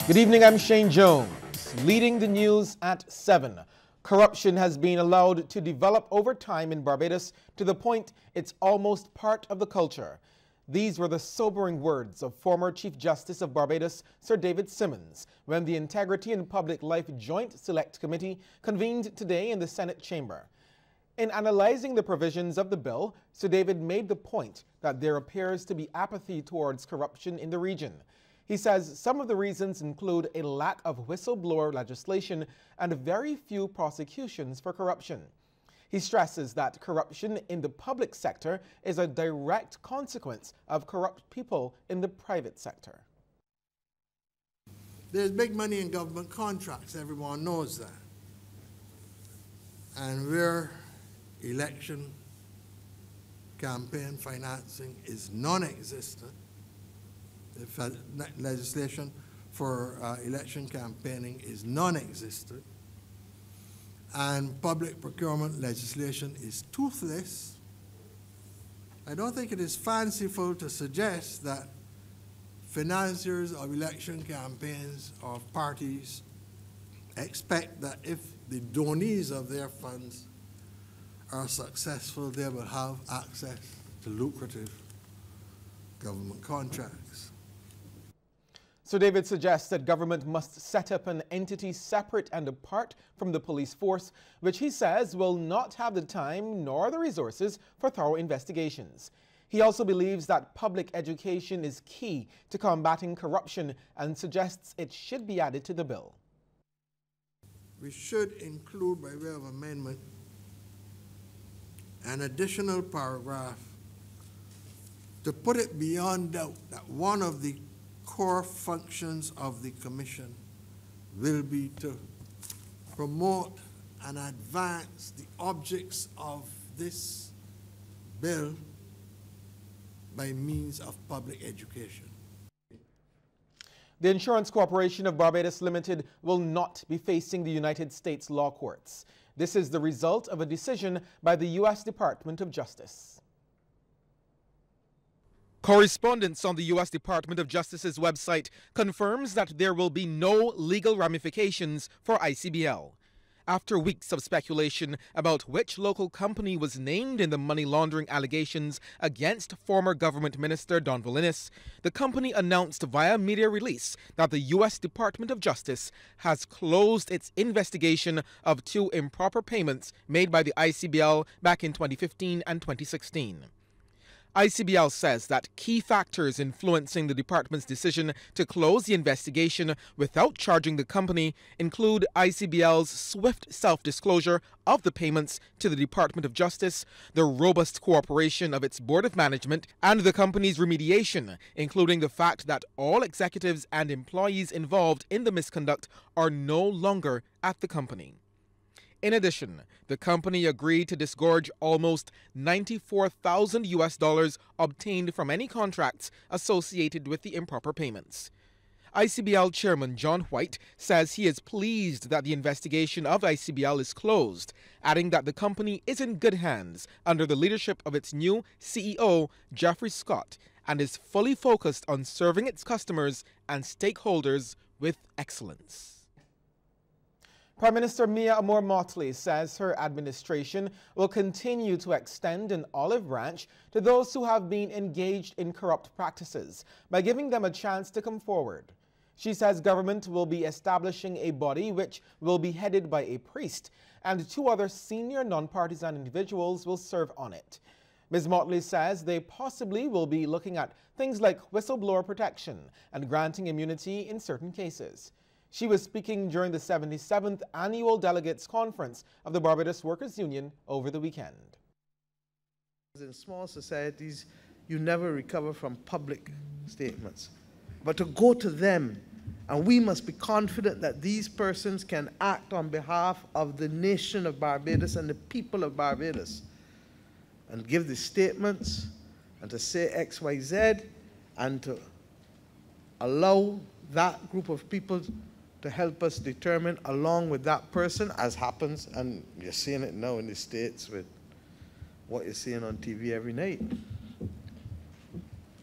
Good evening, I'm Shane Jones. Leading the news at 7. Corruption has been allowed to develop over time in Barbados to the point it's almost part of the culture. These were the sobering words of former Chief Justice of Barbados, Sir David Simmons, when the Integrity and Public Life Joint Select Committee convened today in the Senate chamber. In analyzing the provisions of the bill, Sir David made the point that there appears to be apathy towards corruption in the region. He says some of the reasons include a lack of whistleblower legislation and very few prosecutions for corruption. He stresses that corruption in the public sector is a direct consequence of corrupt people in the private sector. There's big money in government contracts, everyone knows that. And where election campaign financing is non-existent, the legislation for election campaigning is non-existent, and public procurement legislation is toothless, I don't think it is fanciful to suggest that financiers of election campaigns of parties expect that if the donees of their funds are successful, they will have access to lucrative government contracts. Sir David suggests that government must set up an entity separate and apart from the police force, which he says will not have the time nor the resources for thorough investigations. He also believes that public education is key to combating corruption and suggests it should be added to the bill. We should include, by way of amendment, an additional paragraph to put it beyond doubt that one of the core functions of the Commission will be to promote and advance the objects of this bill by means of public education. The Insurance Corporation of Barbados Limited will not be facing the United States law courts. This is the result of a decision by the U.S. Department of Justice. Correspondence on the U.S. Department of Justice's website confirms that there will be no legal ramifications for ICBL. After weeks of speculation about which local company was named in the money laundering allegations against former government minister Don Volinis, the company announced via media release that the U.S. Department of Justice has closed its investigation of 2 improper payments made by the ICBL back in 2015 and 2016. ICBL says that key factors influencing the department's decision to close the investigation without charging the company include ICBL's swift self-disclosure of the payments to the Department of Justice, the robust cooperation of its board of management, and the company's remediation, including the fact that all executives and employees involved in the misconduct are no longer at the company. In addition, the company agreed to disgorge almost $94,000 obtained from any contracts associated with the improper payments. ICBL Chairman John White says he is pleased that the investigation of ICBL is closed, adding that the company is in good hands under the leadership of its new CEO, Jeffrey Scott, and is fully focused on serving its customers and stakeholders with excellence. Prime Minister Mia Amor-Motley says her administration will continue to extend an olive branch to those who have been engaged in corrupt practices by giving them a chance to come forward. She says government will be establishing a body which will be headed by a priest, and 2 other senior non-partisan individuals will serve on it. Ms. Motley says they possibly will be looking at things like whistleblower protection and granting immunity in certain cases. She was speaking during the 77th Annual Delegates Conference of the Barbados Workers' Union over the weekend. In small societies, you never recover from public statements. But to go to them, and we must be confident that these persons can act on behalf of the nation of Barbados and the people of Barbados, and give the statements, and to say X, Y, Z, and to allow that group of people to help us determine, along with that person, as happens, and you're seeing it now in the States with what you're seeing on TV every night,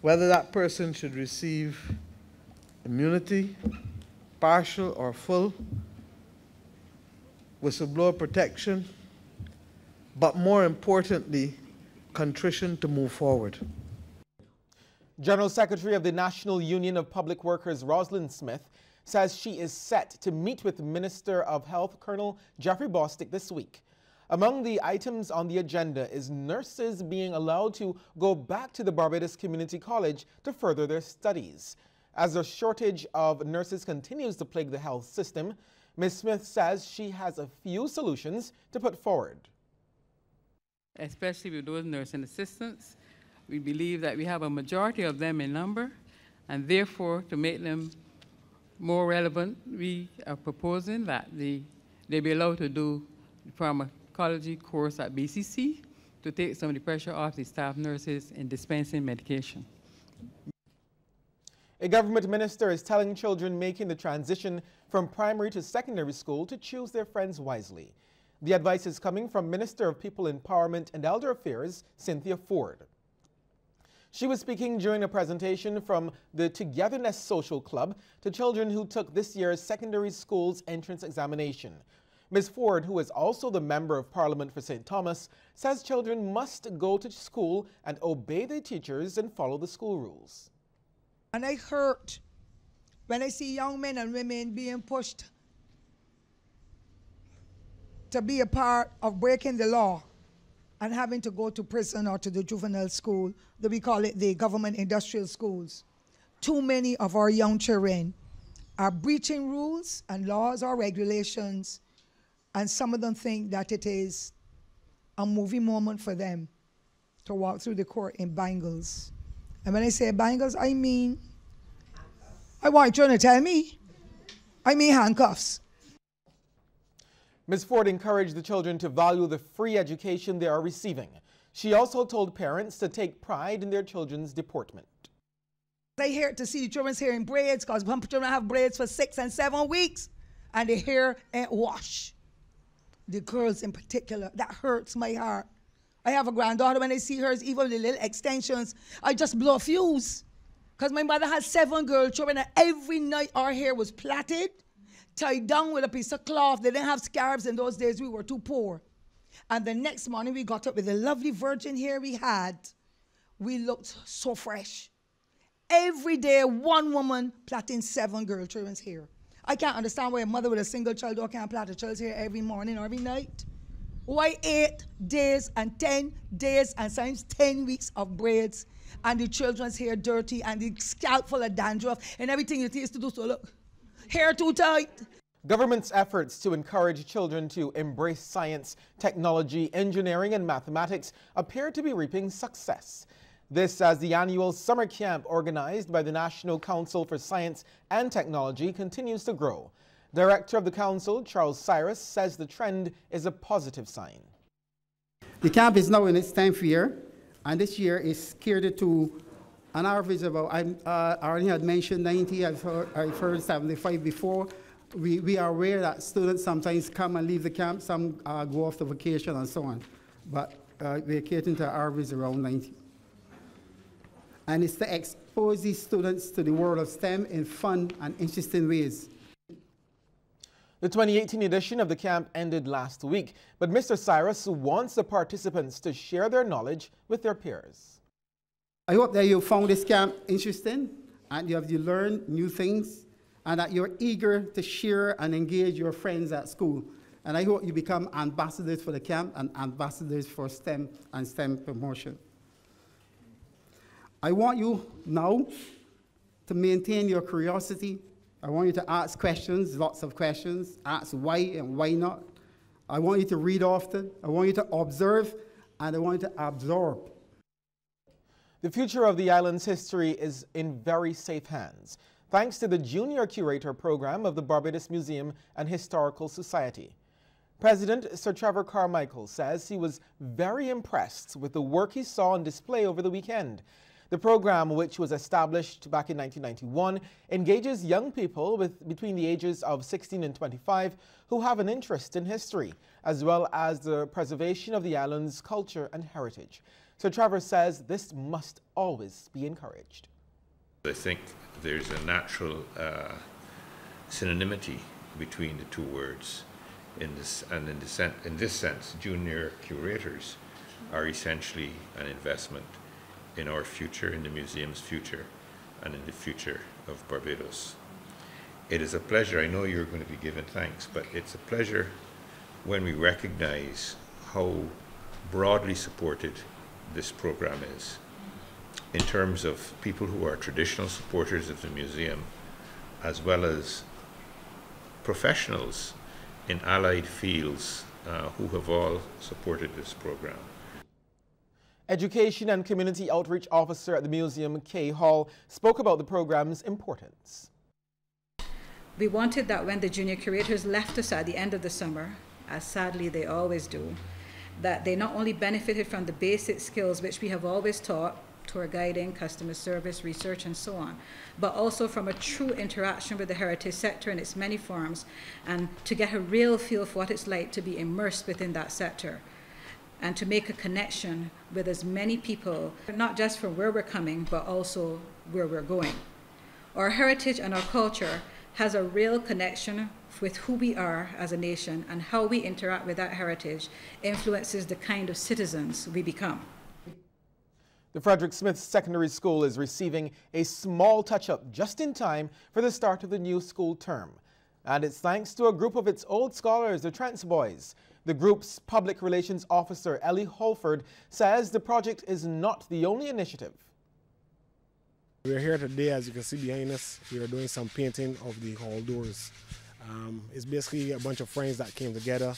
whether that person should receive immunity partial or full, whistleblower protection, but more importantly, contrition to move forward. General Secretary of the National Union of Public Workers, Rosalind Smith, says she is set to meet with Minister of Health, Colonel Jeffrey Bostick, this week. Among the items on the agenda is nurses being allowed to go back to the Barbados Community College to further their studies. As the shortage of nurses continues to plague the health system, Ms. Smith says she has a few solutions to put forward. Especially with those nursing assistants, we believe that we have a majority of them in number, and therefore, to make them more relevant, we are proposing that they be allowed to do the pharmacology course at BCC to take some of the pressure off the staff nurses in dispensing medication. A government minister is telling children making the transition from primary to secondary school to choose their friends wisely. The advice is coming from Minister of People Empowerment and Elder Affairs, Cynthia Ford. She was speaking during a presentation from the Togetherness Social Club to children who took this year's secondary school's entrance examination. Ms. Ford, who is also the Member of Parliament for St. Thomas, says children must go to school and obey their teachers and follow the school rules. And I hurt when I see young men and women being pushed to be a part of breaking the law and having to go to prison or to the juvenile school, that we call it the government industrial schools. Too many of our young children are breaching rules and laws or regulations, and some of them think that it is a movie moment for them to walk through the court in bangles. And when I say bangles, I mean, I want you to tell me, I mean handcuffs. Ms. Ford encouraged the children to value the free education they are receiving. She also told parents to take pride in their children's deportment. I hear to see the children's hair in braids, because some children have braids for 6 and 7 weeks, and their hair ain't washed. The girls in particular, that hurts my heart. I have a granddaughter, when I see hers, even the little extensions, I just blow a fuse. Because my mother had 7 girl children, and every night our hair was plaited, tied down with a piece of cloth. They didn't have scarves in those days. We were too poor. And the next morning we got up with the lovely virgin hair we had. We looked so fresh. Every day, one woman plaiting 7 girl children's hair. I can't understand why a mother with a single child can't plait a child's hair every morning or every night. Why 8 days and 10 days and sometimes 10 weeks of braids, and the children's hair dirty and the scalp full of dandruff and everything it is to do. So look, hair too tight. Government's efforts to encourage children to embrace science, technology, engineering, and mathematics appear to be reaping success. This as the annual summer camp organized by the National Council for Science and Technology continues to grow. Director of the council, Charles Cyrus, says the trend is a positive sign. The camp is now in its 10th year, and this year is catered to an average of about, I already had mentioned 90, I've heard 75 before. We are aware that students sometimes come and leave the camp, some go off to vacation and so on, but we're catering to an average around 90. And it's to expose these students to the world of STEM in fun and interesting ways. The 2018 edition of the camp ended last week, but Mr. Cyrus wants the participants to share their knowledge with their peers. I hope that you found this camp interesting and you learned new things, and that you're eager to share and engage your friends at school. And I hope you become ambassadors for the camp and ambassadors for STEM and STEM promotion. I want you now to maintain your curiosity. I want you to ask questions, lots of questions. Ask why and why not. I want you to read often. I want you to observe, and I want you to absorb. The future of the island's history is in very safe hands, thanks to the Junior Curator program of the Barbados Museum and Historical Society. President Sir Trevor Carmichael says he was very impressed with the work he saw on display over the weekend. The program, which was established back in 1991, engages young people between the ages of 16 and 25 who have an interest in history, as well as the preservation of the island's culture and heritage. Sir Trevor says this must always be encouraged. I think there's a natural synonymity between the two words. In this sense, junior curators are essentially an investment in our future, in the museum's future, and in the future of Barbados. It is a pleasure, I know you're going to be given thanks, but it's a pleasure when we recognize how broadly supported this program is in terms of people who are traditional supporters of the museum, as well as professionals in allied fields who have all supported this program. Education and Community Outreach Officer at the museum, Kay Hall, spoke about the program's importance. We wanted that when the junior curators left us at the end of the summer, as sadly they always do, that they not only benefited from the basic skills which we have always taught, tour guiding, customer service, research, and so on, but also from a true interaction with the heritage sector in its many forms, and to get a real feel for what it's like to be immersed within that sector, and to make a connection with as many people, not just from where we're coming, but also where we're going. Our heritage and our culture has a real connection with who we are as a nation, and how we interact with that heritage influences the kind of citizens we become. The Frederick Smith Secondary School is receiving a small touch-up just in time for the start of the new school term. And it's thanks to a group of its old scholars, the Trents Boys. The group's public relations officer, Ellie Holford, says the project is not the only initiative. We're here today, as you can see behind us. We are doing some painting of the hall doors. It's basically a bunch of friends that came together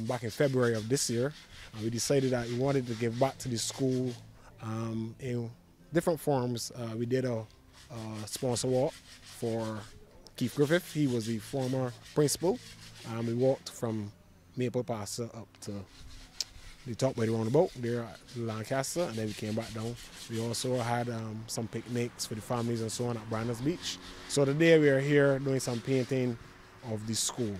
back in February of this year. We decided that we wanted to give back to the school in different forms. We did a sponsor walk for Keith Griffith. He was the former principal. We walked from Maple Pass up to the top where they were on the boat there at Lancaster, and then we came back down. We also had some picnics for the families and so on at Brandon's Beach. So today we are here doing some painting of the school.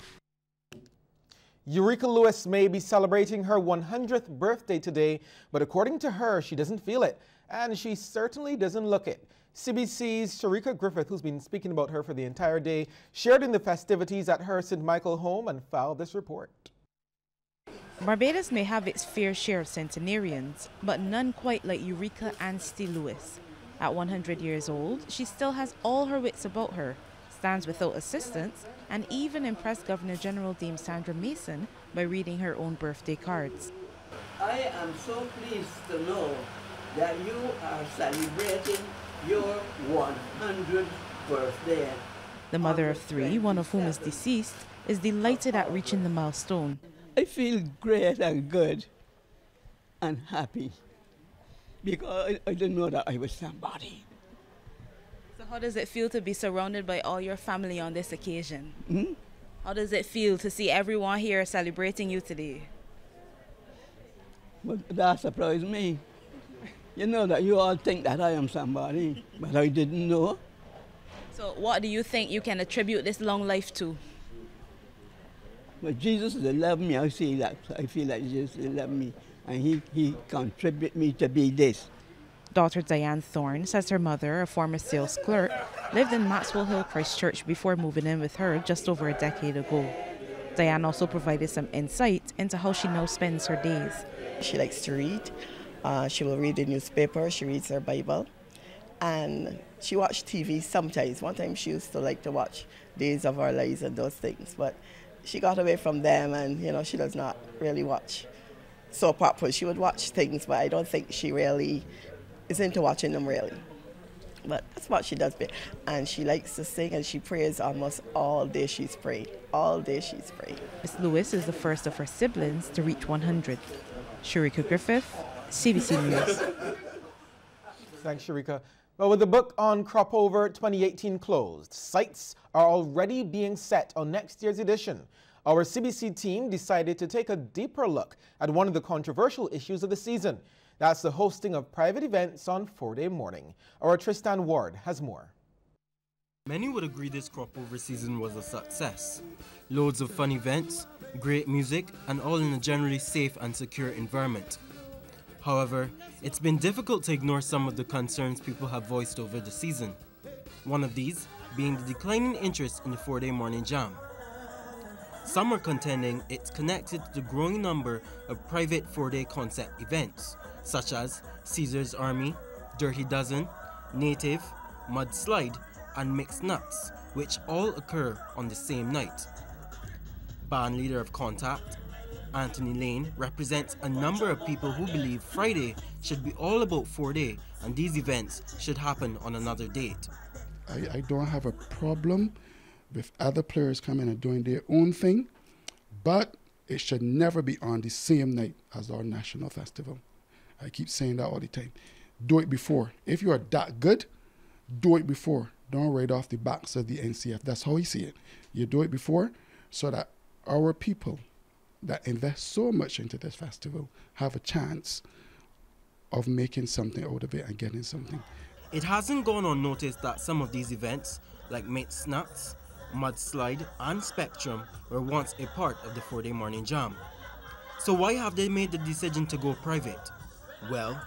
Eureka Lewis may be celebrating her 100th birthday today, but according to her, she doesn't feel it, and she certainly doesn't look it. CBC's Sharika Griffith, who's been speaking about her for the entire day, shared in the festivities at her St. Michael home and filed this report. Barbados may have its fair share of centenarians, but none quite like Eureka Anstey Lewis. At 100 years old, she still has all her wits about her, stands without assistance, and even impressed Governor-General Dame Sandra Mason by reading her own birthday cards. I am so pleased to know that you are celebrating your 100th birthday. The mother of three, one of whom is deceased, is delighted at reaching the milestone. I feel great and good and happy because I didn't know that I was somebody. So how does it feel to be surrounded by all your family on this occasion? Hmm? How does it feel to see everyone here celebrating you today? Well, that surprised me. You know that you all think that I am somebody, but I didn't know. So what do you think you can attribute this long life to? Well, Jesus loved me. I see that. I feel like Jesus loved me, and he contributed me to be this. Daughter Diane Thorne says her mother, a former sales clerk, lived in Maxwell Hill, Christchurch before moving in with her just over a decade ago. Diane also provided some insight into how she now spends her days. She likes to read. She will read the newspaper. She reads her Bible. And she watches TV sometimes. One time she used to like to watch Days of Our Lives and those things. But she got away from them, and, you know, she does not really watch soap operas. She would watch things, but I don't think she really is into watching them, really. But that's what she does. And she likes to sing, and she prays almost all day. She's praying. All day she's praying. Miss Lewis is the first of her siblings to reach 100. Sharika Griffith, CBC News. Thanks, Sharika. Well, with the book on Crop Over 2018 closed, sights are already being set on next year's edition. Our CBC team decided to take a deeper look at one of the controversial issues of the season. That's the hosting of private events on 4-day morning. Our Tristan Ward has more. Many would agree this crop over season was a success. Loads of fun events, great music, and all in a generally safe and secure environment. However, it's been difficult to ignore some of the concerns people have voiced over the season. One of these being the declining interest in the 4-day morning jam. Some are contending it's connected to the growing number of private 4-day concept events, such as Caesar's Army, Dirty Dozen, Native, Mudslide, and Mixed Nuts, which all occur on the same night. Band leader of Contact, Anthony Lane, represents a number of people who believe Friday should be all about 4-day and these events should happen on another date. I don't have a problem with other players coming and doing their own thing, but it should never be on the same night as our national festival. I keep saying that all the time. Do it before. If you are that good, do it before. Don't ride off the backs of the NCF. That's how I see it. You do it before so that our people that invest so much into this festival have a chance of making something out of it and getting something. It hasn't gone unnoticed that some of these events, like Mixed Nuts, Mudslide, and Spectrum, were once a part of the 4-day morning jam. So why have they made the decision to go private? Well,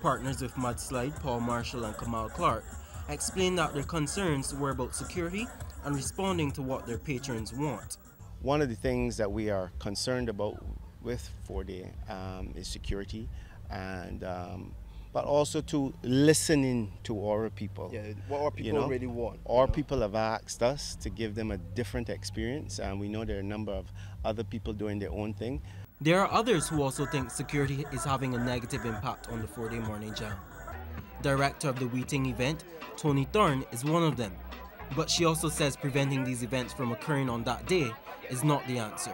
partners with Mudslide, Paul Marshall and Kamal Clark, explained that their concerns were about security and responding to what their patrons want. One of the things that we are concerned about with 4-day is security, and but also to listening to our people. Yeah, what our people really want. Our people have asked us to give them a different experience, and we know there are a number of other people doing their own thing. There are others who also think security is having a negative impact on the 4-day morning jam. Director of the Wheating event, Tony Thorne, is one of them. But she also says preventing these events from occurring on that day is not the answer.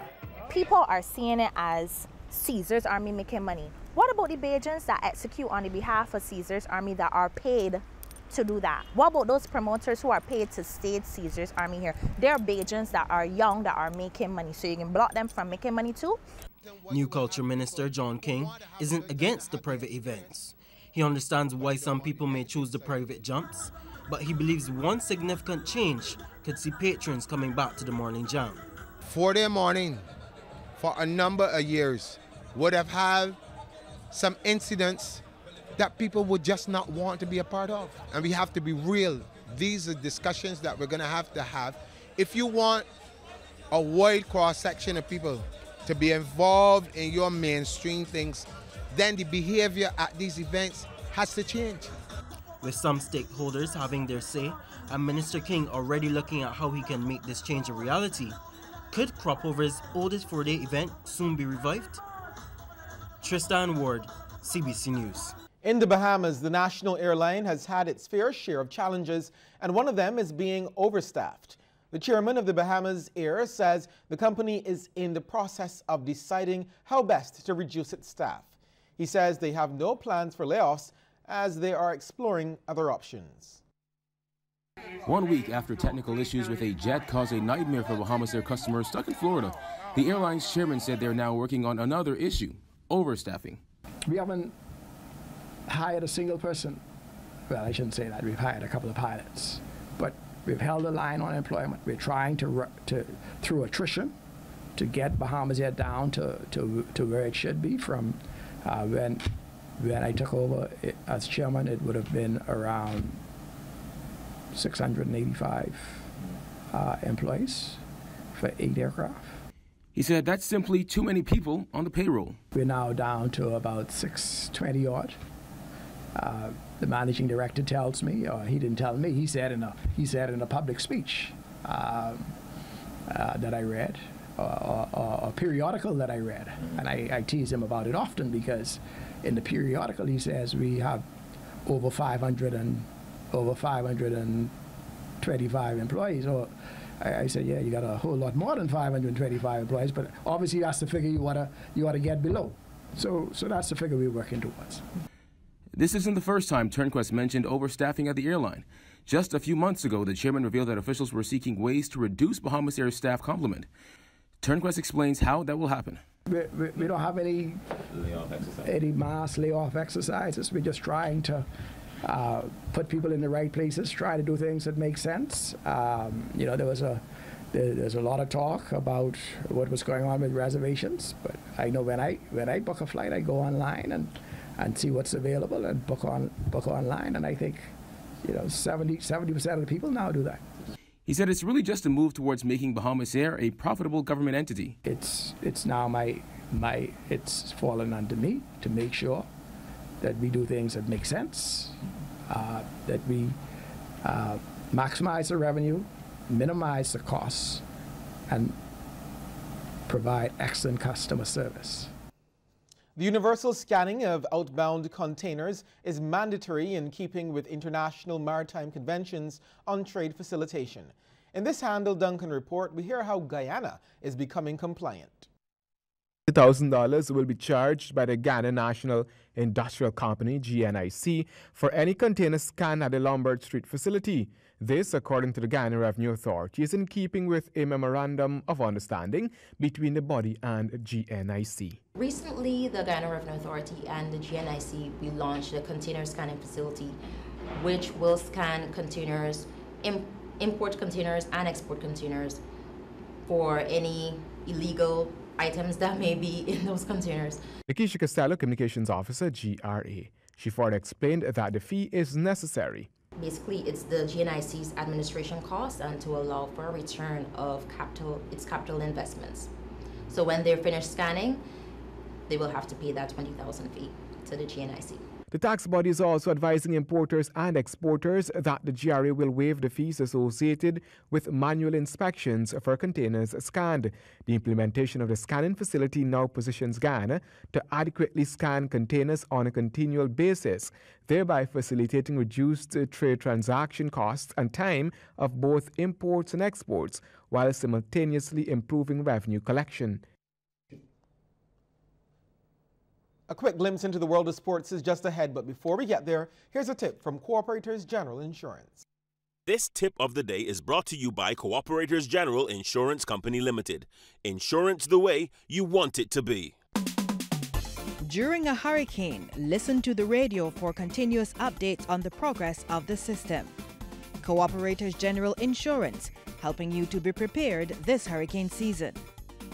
People are seeing it as Caesar's Army making money. What about the Bajans that execute on the behalf of Caesar's Army that are paid to do that? What about those promoters who are paid to stage Caesar's Army here? There are Bajans that are young that are making money, so you can block them from making money too. New Culture Minister John King isn't against the private events. He understands why some people may choose the private jumps, but he believes one significant change could see patrons coming back to the morning jam. 4-day morning for a number of years would have had some incidents that people would just not want to be a part of. And we have to be real. These are discussions that we're going to have. If you want a wide cross-section of people to be involved in your mainstream things, then the behavior at these events has to change. With some stakeholders having their say, and Minister King already looking at how he can make this change a reality, could Cropover's oldest 4-day event soon be revived? Tristan Ward, CBC News. In the Bahamas, the national airline has had its fair share of challenges, and one of them is being overstaffed. The chairman of the Bahamasair says the company is in the process of deciding how best to reduce its staff. He says they have no plans for layoffs as they are exploring other options. 1 week after technical issues with a jet caused a nightmare for Bahamasair customers stuck in Florida, the airline's chairman said they're now working on another issue, overstaffing. We haven't hired a single person. Well, I shouldn't say that. We've hired a couple of pilots, but we've held the line on employment. We're trying to through attrition, to get Bahamasair down to where it should be from when I took over as chairman. It would have been around 685 employees for 8 aircraft. He said that's simply too many people on the payroll. We're now down to about 620 odd. The managing director tells me, or he didn't tell me, he said in a public speech that I read, or a periodical that I read, and I tease him about it often because in the periodical he says we have over 525 employees. Or I said, yeah, you got a whole lot more than 525 employees, but obviously that's the figure you ought to get below. So that's the figure we're working towards. This isn't the first time Turnquest mentioned overstaffing at the airline. Just a few months ago, the chairman revealed that officials were seeking ways to reduce Bahamasair's staff complement. Turnquest explains how that will happen. We don't have any mass layoff exercises. We're just trying to put people in the right places, try to do things that make sense. There's a lot of talk about what was going on with reservations, but I know when I book a flight, I go online and see what's available and book online, and I think 70% of the people now do that. He said it's really just a move towards making Bahamasair a profitable government entity. It's now it's fallen under me to make sure that we do things that make sense, that we maximize the revenue, minimize the costs, and provide excellent customer service. The universal scanning of outbound containers is mandatory in keeping with international maritime conventions on trade facilitation. In this Handel Duncan report, we hear how Guyana is becoming compliant. $1,000 will be charged by the Guyana National Industrial Company, GNIC, for any container scanned at the Lombard Street facility. This, according to the Guyana Revenue Authority, is in keeping with a memorandum of understanding between the body and GNIC. Recently, the Guyana Revenue Authority and the GNIC, we launched a container scanning facility which will scan containers, import containers and export containers for any illegal items that may be in those containers. Lakeisha Costello, Communications Officer, GRA. She further explained that the fee is necessary. Basically, it's the GNIC's administration cost and to allow for a return of its capital investments. So when they're finished scanning, they will have to pay that $20,000 fee to the GNIC. The tax body is also advising importers and exporters that the GRA will waive the fees associated with manual inspections for containers scanned. The implementation of the scanning facility now positions Guyana to adequately scan containers on a continual basis, thereby facilitating reduced trade transaction costs and time of both imports and exports, while simultaneously improving revenue collection. A quick glimpse into the world of sports is just ahead, but before we get there, here's a tip from Cooperators General Insurance. This tip of the day is brought to you by Cooperators General Insurance Company Limited. Insurance the way you want it to be. During a hurricane, listen to the radio for continuous updates on the progress of the system. Cooperators General Insurance, helping you to be prepared this hurricane season.